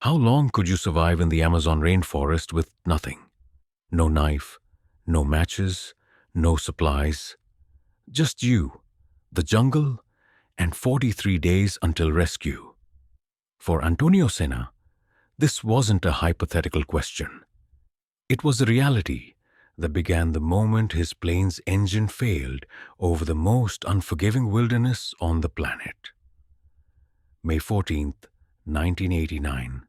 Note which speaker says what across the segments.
Speaker 1: How long could you survive in the Amazon rainforest with nothing? No knife, no matches, no supplies. Just you, the jungle, and 43 days until rescue. For Antonio Senna, this wasn't a hypothetical question. It was a reality that began the moment his plane's engine failed over the most unforgiving wilderness on the planet. May 14th, 1989.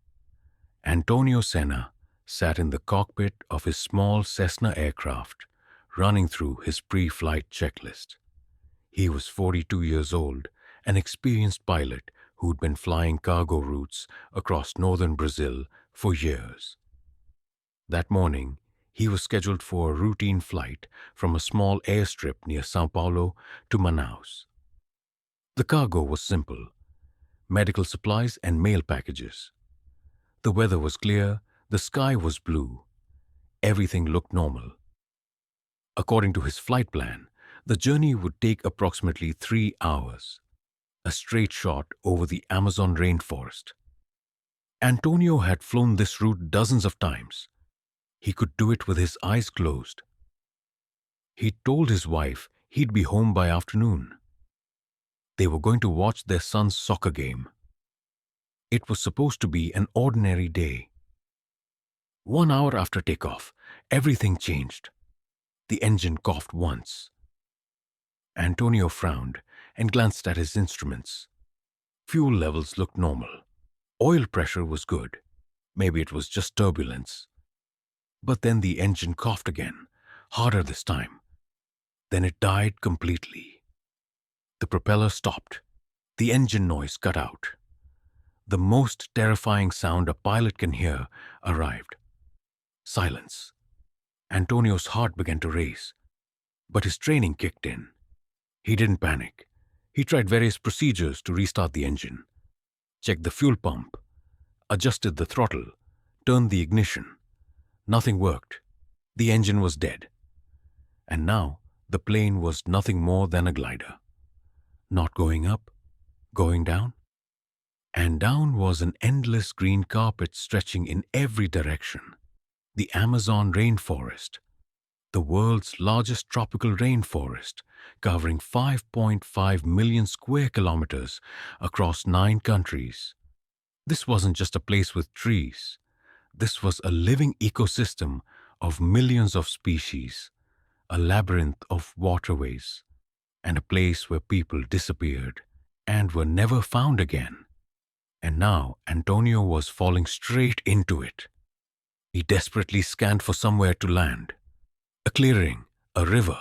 Speaker 1: Antonio Senna sat in the cockpit of his small Cessna aircraft, running through his pre-flight checklist. He was 42 years old, an experienced pilot who'd been flying cargo routes across northern Brazil for years. That morning, he was scheduled for a routine flight from a small airstrip near São Paulo to Manaus. The cargo was simple: medical supplies and mail packages. The weather was clear, the sky was blue. Everything looked normal. According to his flight plan, the journey would take approximately 3 hours, a straight shot over the Amazon rainforest. Antonio had flown this route dozens of times. He could do it with his eyes closed. He told his wife he'd be home by afternoon. They were going to watch their son's soccer game. It was supposed to be an ordinary day. 1 hour after takeoff, everything changed. The engine coughed once. Antonio frowned and glanced at his instruments. Fuel levels looked normal. Oil pressure was good. Maybe it was just turbulence. But then the engine coughed again, harder this time. Then it died completely. The propeller stopped. The engine noise cut out. The most terrifying sound a pilot can hear arrived. Silence. Antonio's heart began to race, but his training kicked in. He didn't panic. He tried various procedures to restart the engine. Checked the fuel pump, adjusted the throttle, turned the ignition. Nothing worked. The engine was dead. And now the plane was nothing more than a glider. Not going up, going down. And down was an endless green carpet stretching in every direction. The Amazon rainforest, the world's largest tropical rainforest, covering 5.5 million square kilometers across 9 countries. This wasn't just a place with trees. This was a living ecosystem of millions of species, a labyrinth of waterways, and a place where people disappeared and were never found again. And now Antonio was falling straight into it. He desperately scanned for somewhere to land. A clearing, a river,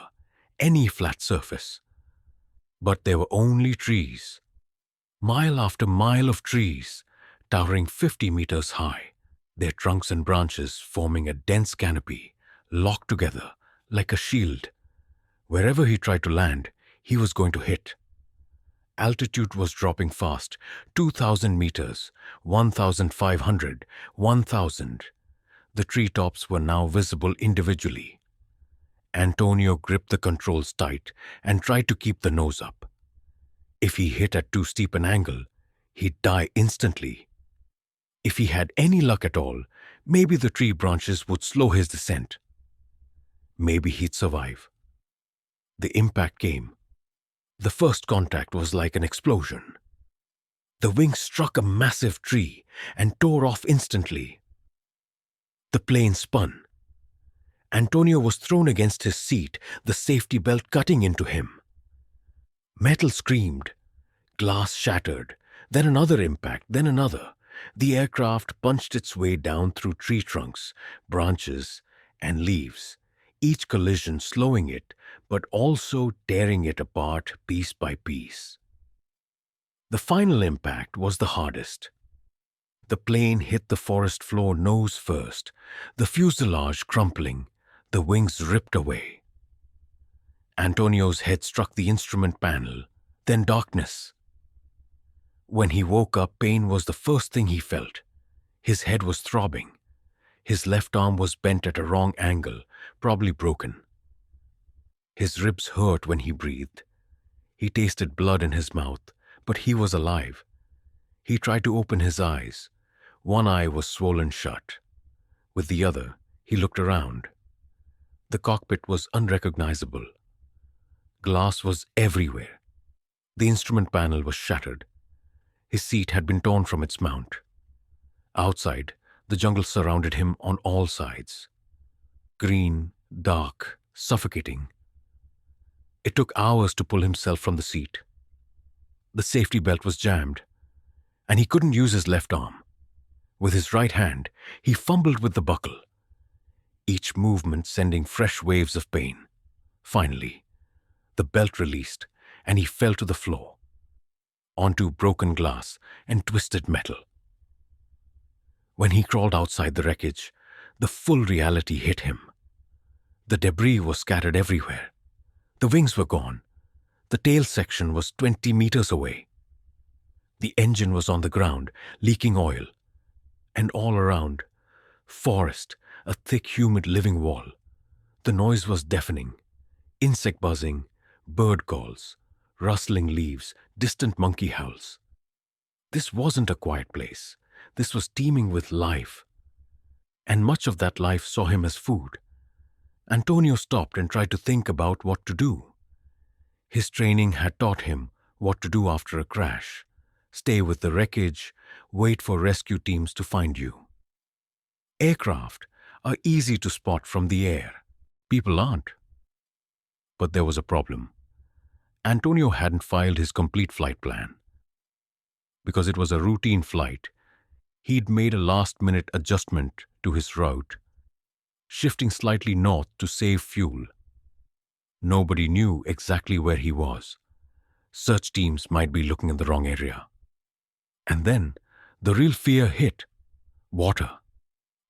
Speaker 1: any flat surface. But there were only trees. Mile after mile of trees, towering 50 meters high, their trunks and branches forming a dense canopy, locked together like a shield. Wherever he tried to land, he was going to hit. Altitude was dropping fast, 2,000 meters, 1,500, 1,000. The treetops were now visible individually. Antonio gripped the controls tight and tried to keep the nose up. If he hit at too steep an angle, he'd die instantly. If he had any luck at all, maybe the tree branches would slow his descent. Maybe he'd survive. The impact came. The first contact was like an explosion. The wing struck a massive tree and tore off instantly. The plane spun. Antonio was thrown against his seat, the safety belt cutting into him. Metal screamed. Glass shattered. Then another impact, then another. The aircraft punched its way down through tree trunks, branches, and leaves, each collision slowing it, but also tearing it apart piece by piece. The final impact was the hardest. The plane hit the forest floor nose first, the fuselage crumpling, the wings ripped away. Antonio's head struck the instrument panel, then darkness. When he woke up, pain was the first thing he felt. His head was throbbing. His left arm was bent at a wrong angle, probably broken. His ribs hurt when he breathed. He tasted blood in his mouth, but he was alive. He tried to open his eyes. One eye was swollen shut. With the other, he looked around. The cockpit was unrecognizable. Glass was everywhere. The instrument panel was shattered. His seat had been torn from its mount. Outside, the jungle surrounded him on all sides. Green, dark, suffocating. It took hours to pull himself from the seat. The safety belt was jammed, and he couldn't use his left arm. With his right hand, he fumbled with the buckle, each movement sending fresh waves of pain. Finally, the belt released, and he fell to the floor, onto broken glass and twisted metal. When he crawled outside the wreckage, the full reality hit him. The debris was scattered everywhere. The wings were gone. The tail section was 20 meters away. The engine was on the ground, leaking oil. And all around, forest, a thick, humid living wall. The noise was deafening. Insect buzzing, bird calls, rustling leaves, distant monkey howls. This wasn't a quiet place. This was teeming with life. And much of that life saw him as food. Antonio stopped and tried to think about what to do. His training had taught him what to do after a crash. Stay with the wreckage, wait for rescue teams to find you. Aircraft are easy to spot from the air. People aren't. But there was a problem. Antonio hadn't filed his complete flight plan. Because it was a routine flight, he'd made a last-minute adjustment to his route, shifting slightly north to save fuel. Nobody knew exactly where he was. Search teams might be looking in the wrong area. And then, the real fear hit. Water.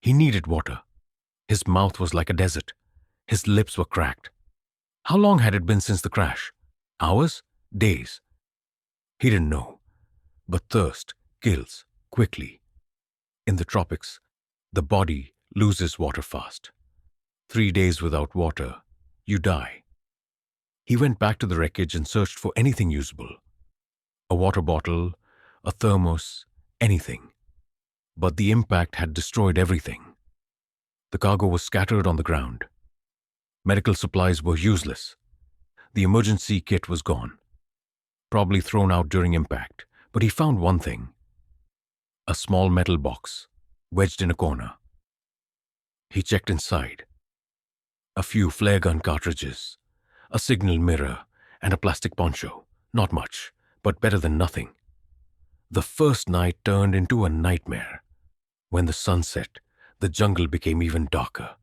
Speaker 1: He needed water. His mouth was like a desert. His lips were cracked. How long had it been since the crash? Hours? Days? He didn't know. But thirst kills quickly. In the tropics, the body loses water fast. 3 days without water, you die. He went back to the wreckage and searched for anything usable. A water bottle, a thermos, anything. But the impact had destroyed everything. The cargo was scattered on the ground. Medical supplies were useless. The emergency kit was gone. Probably thrown out during impact, but he found one thing. A small metal box, wedged in a corner. He checked inside. A few flare gun cartridges, a signal mirror, and a plastic poncho. Not much, but better than nothing. The first night turned into a nightmare. When the sun set, the jungle became even darker.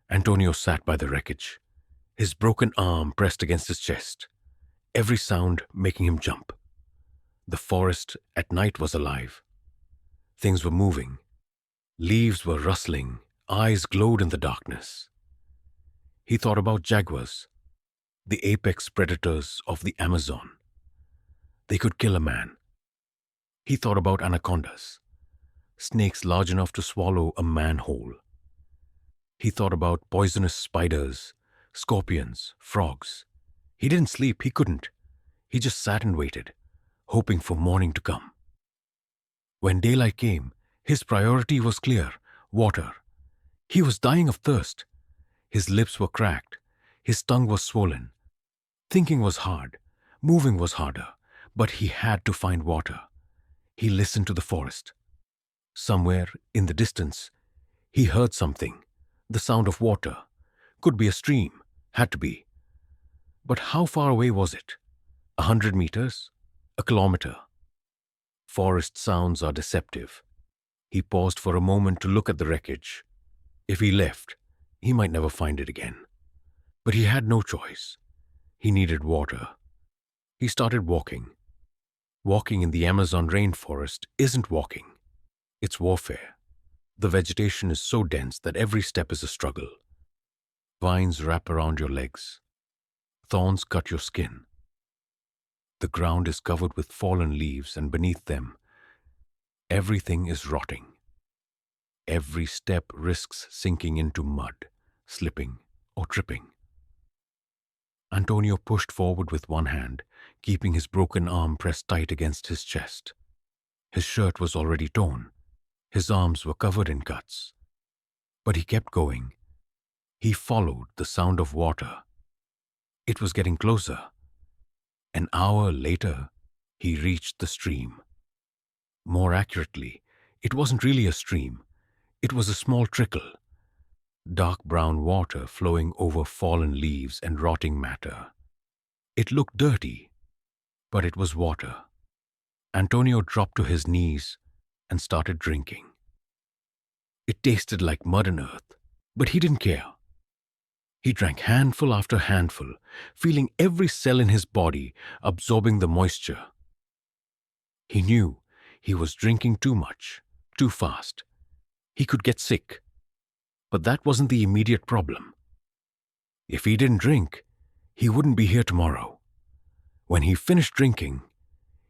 Speaker 1: Antonio sat by the wreckage, his broken arm pressed against his chest, every sound making him jump. The forest at night was alive. Things were moving. Leaves were rustling, eyes glowed in the darkness. He thought about jaguars, the apex predators of the Amazon. They could kill a man. He thought about anacondas, snakes large enough to swallow a man whole. He thought about poisonous spiders, scorpions, frogs. He didn't sleep, he couldn't. He just sat and waited, hoping for morning to come. When daylight came, his priority was clear: water. He was dying of thirst. His lips were cracked. His tongue was swollen. Thinking was hard. Moving was harder. But he had to find water. He listened to the forest. Somewhere in the distance, he heard something. The sound of water. Could be a stream. Had to be. But how far away was it? 100 meters? A kilometer? Forest sounds are deceptive. He paused for a moment to look at the wreckage. If he left, he might never find it again. But he had no choice. He needed water. He started walking. Walking in the Amazon rainforest isn't walking. It's warfare. The vegetation is so dense that every step is a struggle. Vines wrap around your legs. Thorns cut your skin. The ground is covered with fallen leaves, and beneath them, everything is rotting. Every step risks sinking into mud, slipping, or tripping. Antonio pushed forward with one hand, keeping his broken arm pressed tight against his chest. His shirt was already torn. His arms were covered in cuts. But he kept going. He followed the sound of water. It was getting closer. An hour later, he reached the stream. More accurately, it wasn't really a stream. It was a small trickle. Dark brown water flowing over fallen leaves and rotting matter. It looked dirty, but it was water. Antonio dropped to his knees and started drinking. It tasted like mud and earth, but he didn't care. He drank handful after handful, feeling every cell in his body absorbing the moisture. He knew he was drinking too much, too fast. He could get sick. But that wasn't the immediate problem. If he didn't drink, he wouldn't be here tomorrow. When he finished drinking,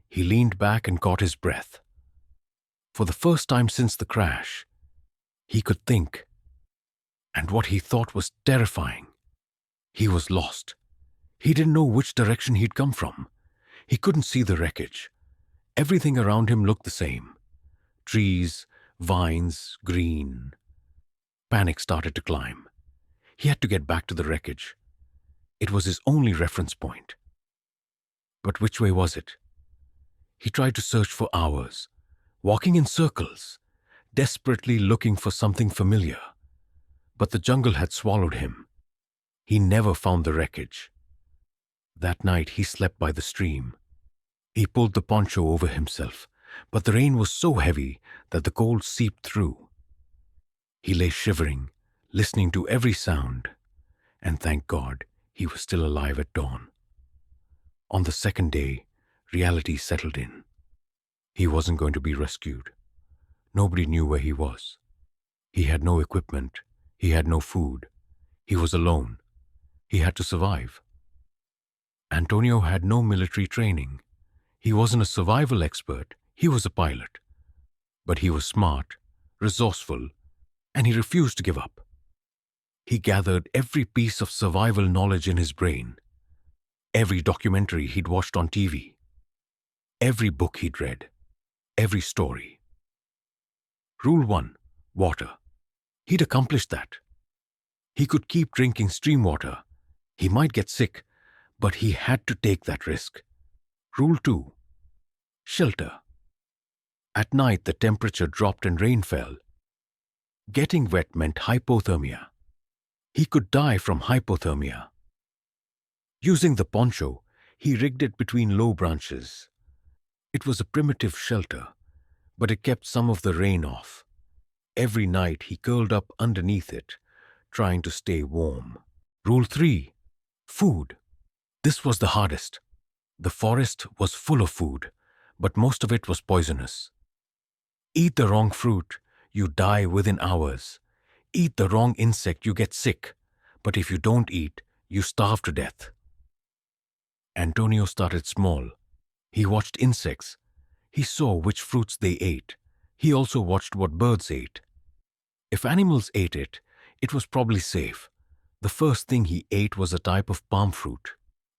Speaker 1: he leaned back and caught his breath. For the first time since the crash, he could think. And what he thought was terrifying. He was lost. He didn't know which direction he'd come from. He couldn't see the wreckage. Everything around him looked the same. Trees, vines, green. Panic started to climb. He had to get back to the wreckage. It was his only reference point. But which way was it? He tried to search for hours, walking in circles, desperately looking for something familiar. But the jungle had swallowed him. He never found the wreckage. That night he slept by the stream. He pulled the poncho over himself, but the rain was so heavy that the cold seeped through. He lay shivering, listening to every sound, and thank God he was still alive at dawn. On the second day, reality settled in. He wasn't going to be rescued. Nobody knew where he was. He had no equipment. He had no food. He was alone. He had to survive. Antonio had no military training. He wasn't a survival expert. He was a pilot. But he was smart, resourceful, and he refused to give up. He gathered every piece of survival knowledge in his brain, every documentary he'd watched on TV, every book he'd read, every story. Rule 1. Water. He'd accomplished that. He could keep drinking stream water. He might get sick, but he had to take that risk. Rule 2. Shelter. At night, the temperature dropped and rain fell. Getting wet meant hypothermia. He could die from hypothermia. Using the poncho, he rigged it between low branches. It was a primitive shelter, but it kept some of the rain off. Every night he curled up underneath it, trying to stay warm. Rule 3. Food. This was the hardest. The forest was full of food, but most of it was poisonous. Eat the wrong fruit, you die within hours. Eat the wrong insect, you get sick. But if you don't eat, you starve to death. Antonio started small. He watched insects. He saw which fruits they ate. He also watched what birds ate. If animals ate it, it was probably safe. The first thing he ate was a type of palm fruit.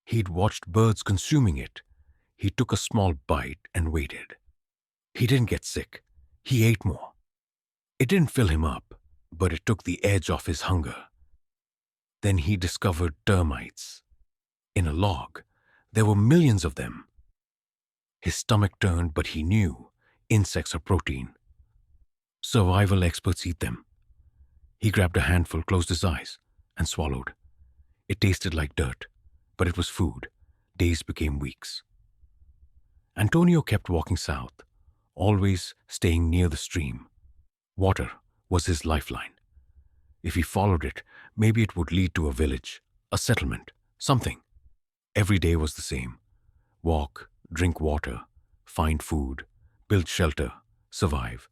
Speaker 1: He'd watched birds consuming it. He took a small bite and waited. He didn't get sick. He ate more. It didn't fill him up, but it took the edge off his hunger. Then he discovered termites. In a log, there were millions of them. His stomach turned, but he knew insects are protein. Survival experts eat them. He grabbed a handful, closed his eyes, and swallowed. It tasted like dirt, but it was food. Days became weeks. Antonio kept walking south, always staying near the stream. Water was his lifeline. If he followed it, maybe it would lead to a village, a settlement, something. Every day was the same. Walk, drink water, find food, build shelter, survive.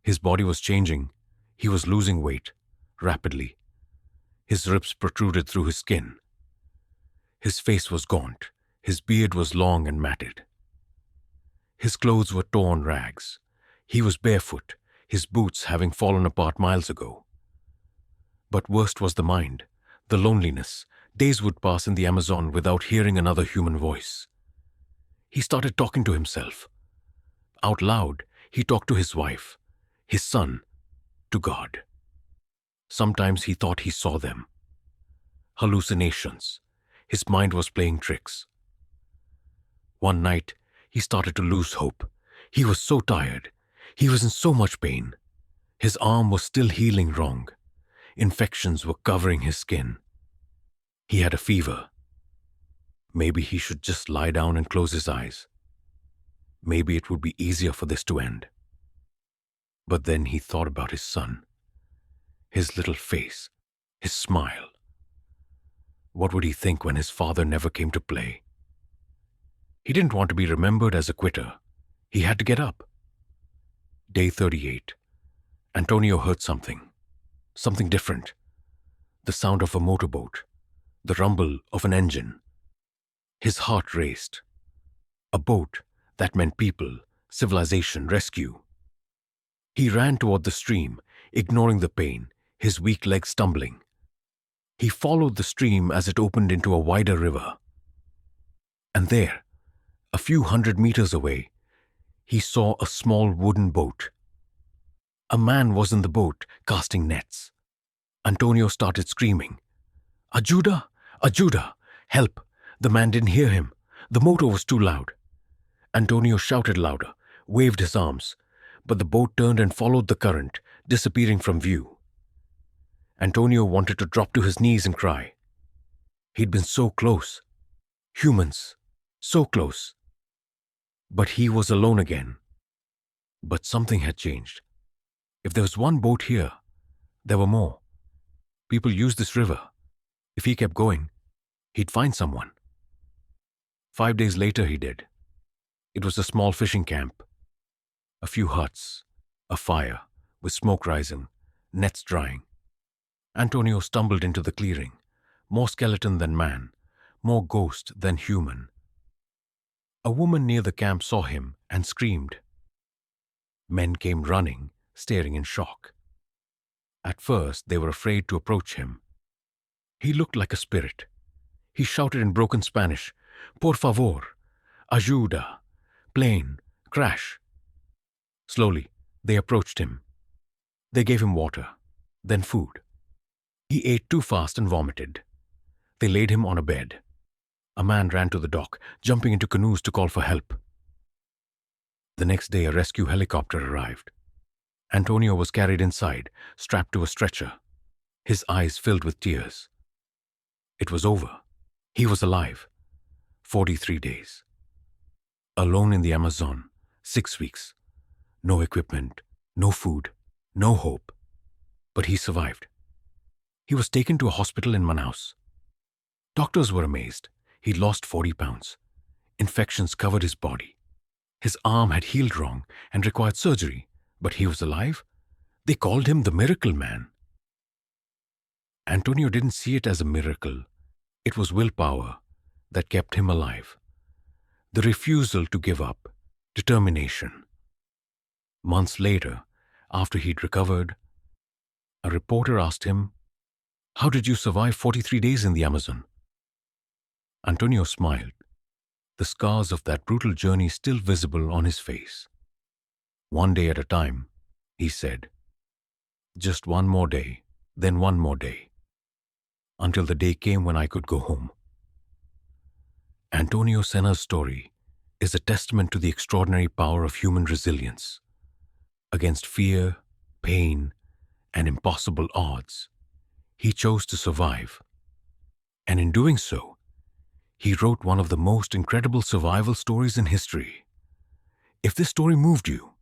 Speaker 1: His body was changing. He was losing weight, rapidly. His ribs protruded through his skin. His face was gaunt. His beard was long and matted. His clothes were torn rags. He was barefoot, his boots having fallen apart miles ago. But worst was the mind, the loneliness. Days would pass in the Amazon without hearing another human voice. He started talking to himself. Out loud, he talked to his wife. his son, to God. Sometimes he thought he saw them. Hallucinations. His mind was playing tricks. One night, he started to lose hope. He was so tired. He was in so much pain. His arm was still healing wrong. Infections were covering his skin. He had a fever. Maybe he should just lie down and close his eyes. Maybe it would be easier for this to end. But then he thought about his son, his little face, his smile. What would he think when his father never came to play? He didn't want to be remembered as a quitter. He had to get up. Day 38. Antonio heard something different. The sound of a motorboat, the rumble of an engine. His heart raced. A boat, that meant people, civilization, rescue. He ran toward the stream, ignoring the pain, his weak legs stumbling. He followed the stream as it opened into a wider river. And there, a few 100 meters away, he saw a small wooden boat. A man was in the boat, casting nets. Antonio started screaming, "Ajuda! Ajuda! Help!" The man didn't hear him. The motor was too loud. Antonio shouted louder, waved his arms, but the boat turned and followed the current, disappearing from view. Antonio wanted to drop to his knees and cry. He'd been so close. Humans, so close. But he was alone again. But something had changed. If there was one boat here, there were more. People used this river. If he kept going, he'd find someone. 5 days later, he did. It was a small fishing camp. A few huts, a fire, with smoke rising, nets drying. Antonio stumbled into the clearing, more skeleton than man, more ghost than human. A woman near the camp saw him and screamed. Men came running, staring in shock. At first, they were afraid to approach him. He looked like a spirit. He shouted in broken Spanish, "Por favor, ayuda, plane, crash." Slowly, they approached him. They gave him water, then food. He ate too fast and vomited. They laid him on a bed. A man ran to the dock, jumping into canoes to call for help. The next day, a rescue helicopter arrived. Antonio was carried inside, strapped to a stretcher, his eyes filled with tears. It was over. He was alive. 43 days. Alone in the Amazon, 6 weeks. No equipment, no food, no hope. But he survived. He was taken to a hospital in Manaus. Doctors were amazed. He'd lost 40 pounds. Infections covered his body. His arm had healed wrong and required surgery, but he was alive. They called him the Miracle Man. Antonio didn't see it as a miracle. It was willpower that kept him alive. The refusal to give up, determination. Months later, after he'd recovered, a reporter asked him, "How did you survive 43 days in the Amazon?" Antonio smiled, the scars of that brutal journey still visible on his face. "One day at a time," he said. "Just one more day, then one more day, until the day came when I could go home." Antonio Senna's story is a testament to the extraordinary power of human resilience. Against fear, pain, and impossible odds, he chose to survive. And in doing so, he wrote one of the most incredible survival stories in history. If this story moved you,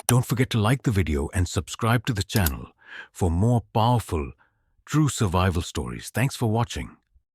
Speaker 1: don't forget to like the video and subscribe to the channel for more powerful, true survival stories. Thanks for watching.